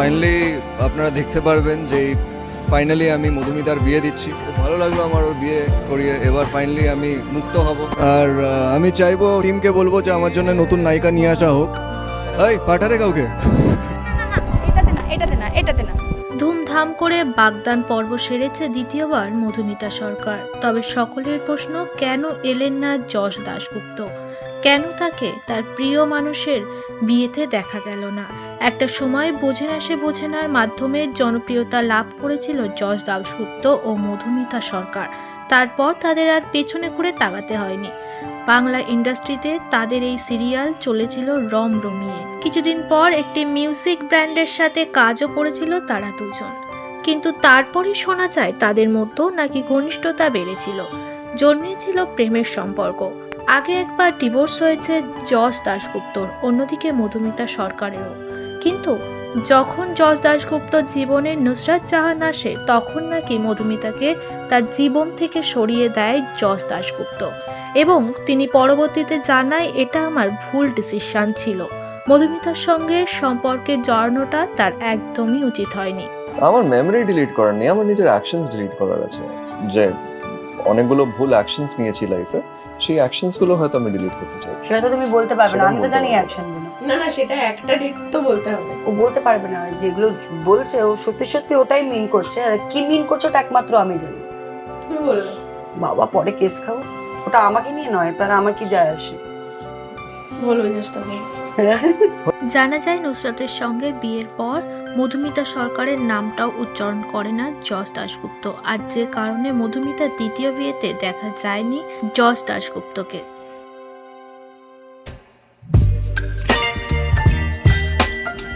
Finally আপনারা দেখতে পারবেন যে ফাইনালি আমি মধুমিতার বিয়ে দিচ্ছি। খুব ভালো লাগলো আমার ওর বিয়ে করিয়ে। এবার ফাইনালি আমি মুক্ত হব। আর আমি চাইবো টিমকে বলবো যে আমার জন্য নতুন নায়িকা নিয়ে আসা হোক। এই পাঠারে কাউকে। এটাতে না। ধুমধাম করে বাগদান পর্ব সেরেছে দ্বিতীয়বার মধুমিতা সরকার। তবে সকলের প্রশ্ন, কেন এলেন না যশ দাশগুপ্ত? কেন তাকে তার প্রিয় মানুষের বিয়েতে দেখা গেল না? একটা সময় বোঝে না সে বোঝে নার মাধ্যমে জনপ্রিয়তা লাভ করেছিল যশ দাশগুপ্ত ও মধুমিতা সরকার। তারপর তাদের আর পেছনে ঘুরে তাকাতে হয়নি। বাংলা ইন্ডাস্ট্রিতে তাদের এই সিরিয়াল চলেছিল রমরমিয়ে। কিছুদিন পর একটি মিউজিক ব্র্যান্ডের সাথে কাজও করেছিল তারা দুজন। কিন্তু তারপরই শোনা যায় তাদের মধ্যে নাকি ঘনিষ্ঠতা বেড়েছিল, জন্মেছিল প্রেমের সম্পর্ক। আগে একবার ডিভোর্স হয়েছে যশ দাশগুপ্তর, অন্যদিকে মধুমিতা সরকারেরও। কিন্তু যখন যশ দাশগুপ্ত জীবনে নুসরাত জাহান আসে, তখন নাকি মধুমিতাকে তার জীবন থেকে সরিয়ে দেয় যশ দাশগুপ্ত এবং তিনি পরবর্তীতে জানায়, এটা আমার ভুল ডিসিশন ছিল। মধুমিতার সঙ্গে সম্পর্কে জড়ানোটা তার একদমই উচিত হয়নি। আমার মেমরি ডিলিট করার নেই, আমার নিজের অ্যাকশনস ডিলিট করার আছে। যে অনেকগুলো ভুল অ্যাকশনস নিয়েছি লাইফে, সেই অ্যাকশনস গুলো হয়তো আমি ডিলিট করতে চাই। সেটা তো তুমি বলতে পারবে না, আমি তো জানি অ্যাকশন গুলো। না সেটা একটা ডেট তো বলতে হবে। ও বলতে পারবে না, যেগুলো বলছে ও সত্যি সত্যি ওটাই মিন করছে, আর কি মিন করছে ওটা একমাত্র আমি জানি। তুমি বললো বাবা পরে কেস খাবো, ওটা আমাকে নিয়ে নয়, তার আমার কি যায় আসে। বলো জিনিসটা বলো। জানা যায় নুসরাতের সঙ্গে বিয়ের পর মধুমিতা সরকারের নামটাও উচ্চারণ করে না যশ দাশগুপ্ত, আর যে কারণে মধুমিতার দ্বিতীয় বিয়েতে দেখা যায়নি যশ দাশগুপ্তকে।